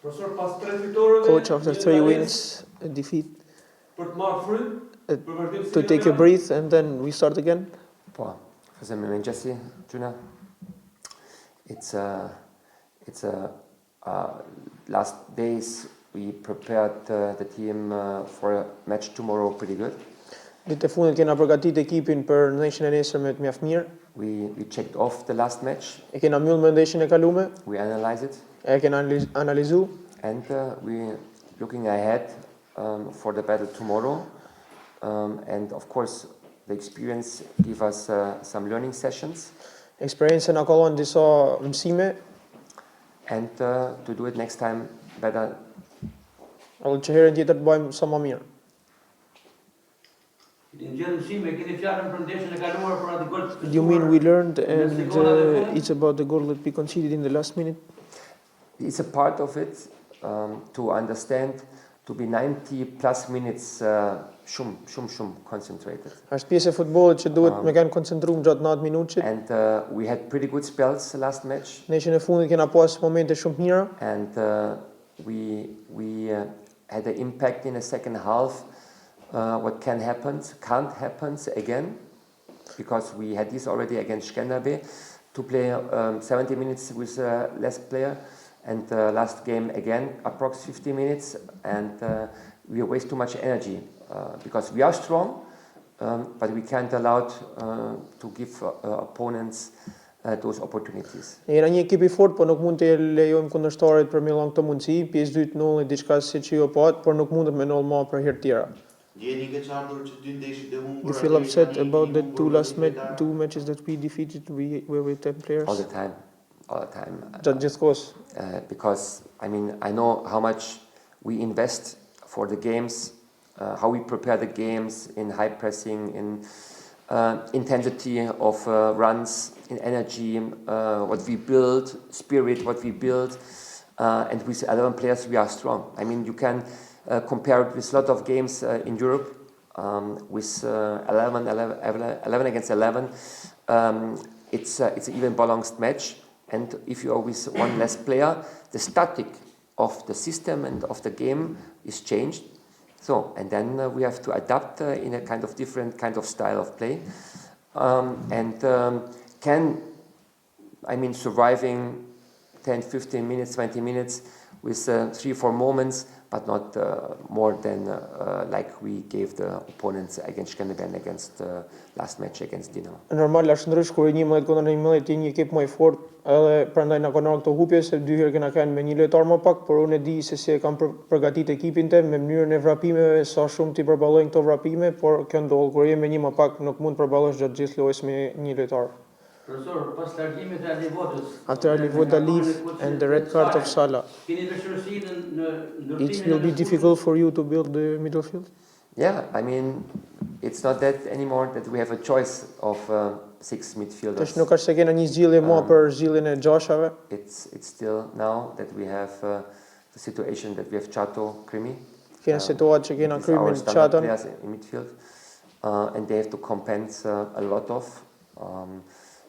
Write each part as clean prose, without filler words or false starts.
Coach, after 3 wins, a defeat, to take a breath and then we start again? Po, fazem emergency, Juna. It's last days we prepared the team for a match tomorrow pretty good. Ditët e fundit kena përgatit ekipin për ndeshjen e nesërme mjaft mirë. We checked off the last match. E kena mbyll me ndeshjen e kalume. We analyzed it. E kena analizu. And we looking ahead for the battle tomorrow. And of course the experience give us some learning sessions. Eksperjenca na ka dhënë disa mësime. And to do it next time better. Edhe që herën tjetër të bëjmë sa më mirë. You mean we learned and it's about the goal that we conceded in the last minute? It's a part of it to understand, to be 90 plus minutes shumë concentrated. Është pjesë e futbollit që duhet me kanë koncentruar gjatë 90 minutësh. And we had pretty good spells last match. Ndeshjen e fundit kena pas momente shumë mira. And we had an impact in the second half. What can't happen again, because we had this already against Skanderbe to play 70 minutes with less player, and last game again approx 50 minutes, and we waste too much energy because we are strong, but we can't allow to give opponents those opportunities. Jena një ekip I fortë, por nuk mund të lejojmë kundërshtarit për me dhënë këtë mundësi. Pjesë dytë nolli diçka si që jo pat, por nuk mundet me noll më për herë tjera. You feel upset about the two matches that we defeated were with 10 players? All the time. Just cause. Because I mean I know how much we invest for the games, how we prepare the games in high pressing, in intensity of runs, in energy, what we build, spirit, what we build, and with 11 players we are strong. I mean you can compare it with a lot of games in Europe, with 11 against 11. It's an even balanced match, and if you are with one less player, the static of the system and of the game is changed. So, and then we have to adapt in a kind of different kind of style of play, surviving 10, 15 minutes, 20 minutes with 3-4 moments, but not more than like we gave the opponents against Skanderbe against last match against Dinamo. Normal është ndrysh kur 11 kundër 11 je një ekip më I fortë, edhe prandaj na kanë këto hupje se 2 herë kena kanë me një lojtar më pak, por unë e di se si e kanë përgatitur ekipin tim me mënyrën e vrapimeve, sa shumë ti përballojnë këto vrapime, por kjo ndodh kur je me një më pak nuk mund të përballosh gjatë gjithë lojës me një lojtar. After Alivoda leave and the red card of Salah, it will be difficult for you to build the middle field? Yeah, I mean, it's not that anymore that we have a choice of 6 midfielders. Tash nuk është se kena një zgjidhje më për zgjidhjen e gjashave. It's still now that we have the situation that we have Chato, Krimi. Kena situatë që kena Krimin, Chaton. Players in midfield, and they have to compensate a lot of.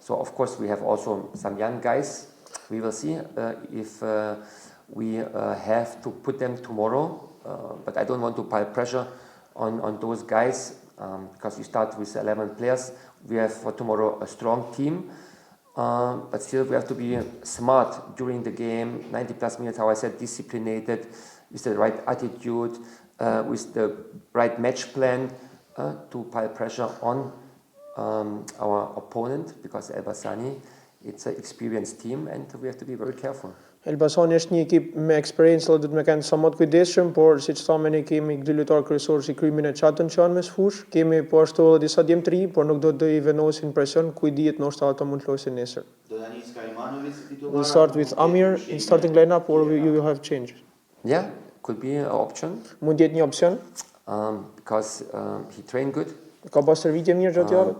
So of course we have also some young guys. We will see if we have to put them tomorrow, but I don't want to pile pressure on those guys because we start with 11 players. We have for tomorrow a strong team, but still we have to be smart during the game, 90 plus minutes, how I said, disciplined, with the right attitude, with the right match plan to pile pressure on our opponent, because Elbasanin, it's an experienced team and we have to be very careful. Elbasanin është një ekip me eksperiencë, dhe duhet me kanë sa më të kujdesshëm, por siç thamë ne kemi 2 lojtarë kryesorë si Krimin e Chaton që janë mes fush, kemi po ashtu edhe disa djem të ri, por nuk do të I vendosin presion, ku I dihet ndoshta ata mund të luajnë nesër. We'll start with Amir in starting lineup or you will have changes? Yeah, could be an option. Mund jetë një opsion. Because he trained good. Ka pas stërvitje mirë gjatë javës.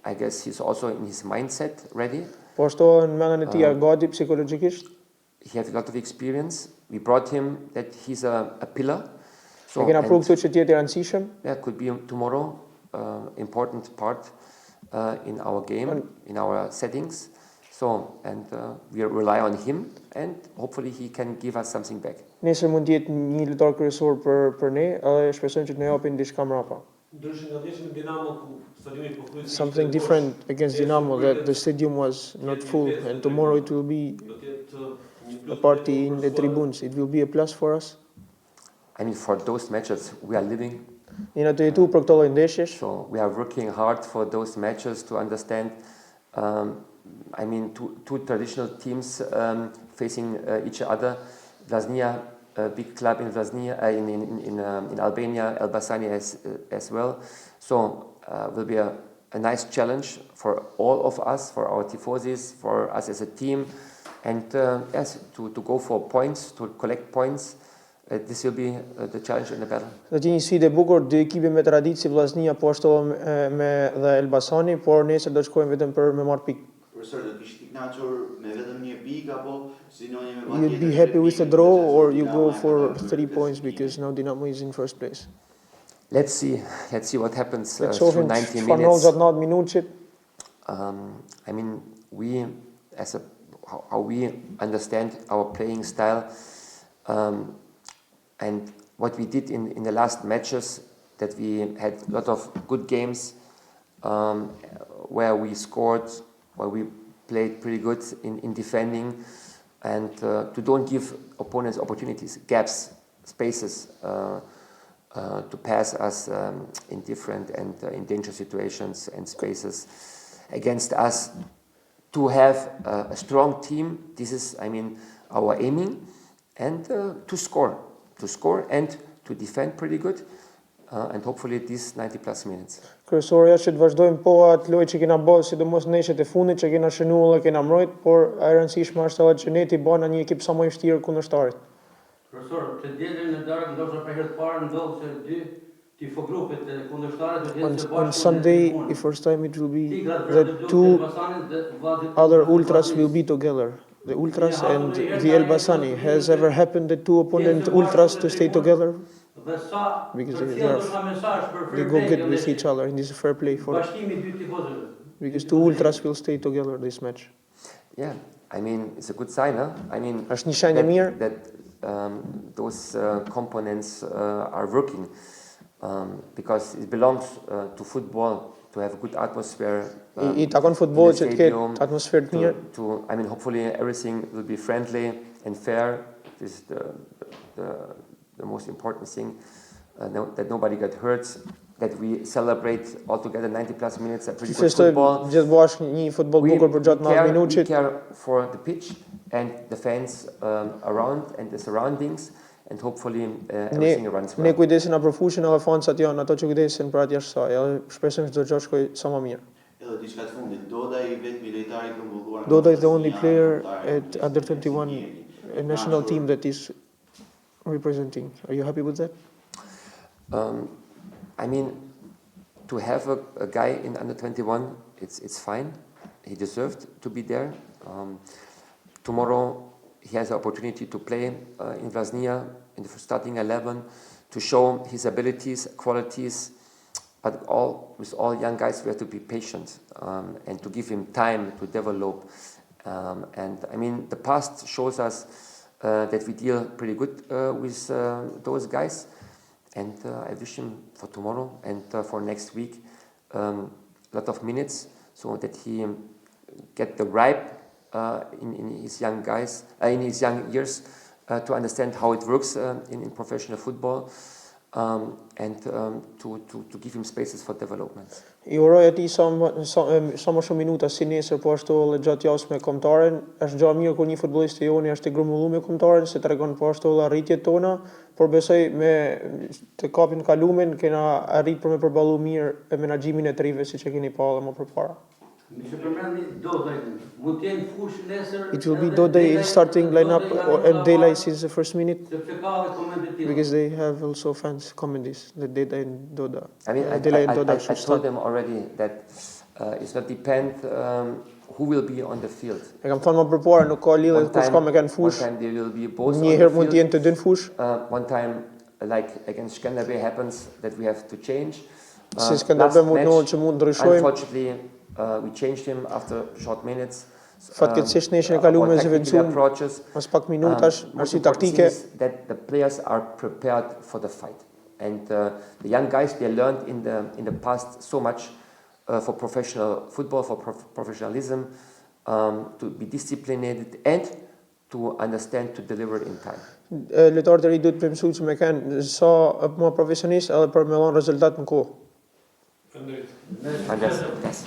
I guess he's also in his mindset ready. Po ashtu në mendjen e tij gati psikologjikisht. He has a lot of experience. We brought him that he's a pillar. So kena provë këtu që tjetë I rëndësishëm. Yeah, could be tomorrow important part in our game, in our settings. So, and we rely on him, and hopefully he can give us something back. Nesër mund të jetë një lojtar kryesor për ne, edhe shpresojmë që të na japin diçka mbrapa. Something different against Dinamo, that the stadium was not full, and tomorrow it will be a party in the tribunes. It will be a plus for us. I mean, for those matches we are living. Jena të jetu për këto lloj ndeshjesh. So we are working hard for those matches to understand. I mean, two traditional teams facing each other. Vllaznise, a big club in Vllaznise, in Albania, Elbasanin as well. So will be a nice challenge for all of us, for our tifosis, for us as a team, and yes, to go for points, to collect points. This will be the challenge in the battle. Do të jetë një sfidë e bukur, dy ekipe me traditë si Vllaznia po ashtu me dhe Elbasani, por nesër do të shkojmë vetëm për me marr pikë. Profesor, do kishit i kënaqur me vetëm një pikë apo sinoni me You'd be happy with a draw or you go for 3 points because now Dinamo is in first place. Let's see what happens Let's through 90 minutes. Gjatë 90 minutësh. I mean, we how we understand our playing style, and what we did in the last matches, that we had a lot of good games where we scored, where we played pretty good in defending, and to don't give opponents opportunities, gaps, spaces to pass us in different and in dangerous situations and spaces against us. To have a strong team, this is, I mean, our aiming, and to score and to defend pretty good, and hopefully these 90 plus minutes. Kryesorja që të vazhdojmë po atë lojë që kena bërë, sidomos në neshet e fundit që kena shënuar dhe kena mbrojt, por e rëndësishme është edhe që ne t'i bëna një ekip sa më i vështirë kundërshtarit. Profesor, të dielën në darkë ndoshta për herë të parë ndodh se dy tifo grupet e kundërshtarit do të jenë së bashku. On Sunday, the first time it will be that two other ultras will be together. The ultras and the Elbasanin. Has ever happened that two opponent ultras to stay together? Because they go good with each other, and this is fair play for them. Because two ultras will stay together this match. Yeah, I mean, it's a good sign, huh? I mean, Është një shenjë e mirë that those components are working, because it belongs to football to have a good atmosphere. I takon futbollit që të ketë atmosferë të mirë. I mean, hopefully everything will be friendly and fair. This is the most important thing, that nobody got hurt, that we celebrate all together 90 plus minutes at pretty good football. Gjithë bashkë një futboll bukur për gjatë 90 minutësh. We care for the pitch and the fans around and the surroundings, and hopefully everything runs well. Ne kujdesim për fushën edhe fansat janë ato që kujdesin për atë jashtë saj, edhe shpresojmë çdo gjë shkojë sa më mirë. Edhe diçka të fundit, Doda i vetmi lojtar i grumbulluar. Doda is the only player at under 21 a national team that is representing. Are you happy with that? I mean, to have a guy in under 21, it's fine. He deserved to be there. Tomorrow he has the opportunity to play in Vllaznise in the starting 11, to show his abilities, qualities. But with all young guys, we have to be patient and to give him time to develop. And I mean, the past shows us that we deal pretty good with those guys. And I wish him for tomorrow and for next week a lot of minutes, so that he get the ripe in his young guys, in his young years, to understand how it works in professional football, and to give him spaces for development. I uroj atij sa më shumë minuta si nesër, po ashtu edhe gjatë javës me kombëtaren. Është gjë e mirë kur një futbollist i joni është i grumbulluar me kombëtaren, se tregon po ashtu edhe arritjet tona, por besoj me të kapin kalumen kena arrit për me përballu mirë menaxhimin e trive siç e keni pa edhe më përpara. It will be Doda starting lineup and daylight since the first minute, because they have also fans comment this, that Daylight and Doda. I mean, I told them already that it's not depend who will be on the field. E kam thënë më përpara, nuk ka lidhje kush ka me kanë fush. One time they will be both Një herë mund të jenë të dy në fush. One time, like against Skanderbe, happens that we have to change. Si Skanderbe mund që mund ndryshojmë. Unfortunately, we changed him after short minutes, Fatkeqësisht ne ishim e kaluar me about tactical zëvendësum approaches. mas pak minutash, Most arsye important thing taktike. is that the players are prepared for the fight. And the young guys, they learned in the past so much for professional football, for professionalism, to be disciplined and to understand to deliver in time. Lojtarët e ri duhet të mësuar që me kanë sa më profesionist edhe për me dhënë rezultat në kohë. And that's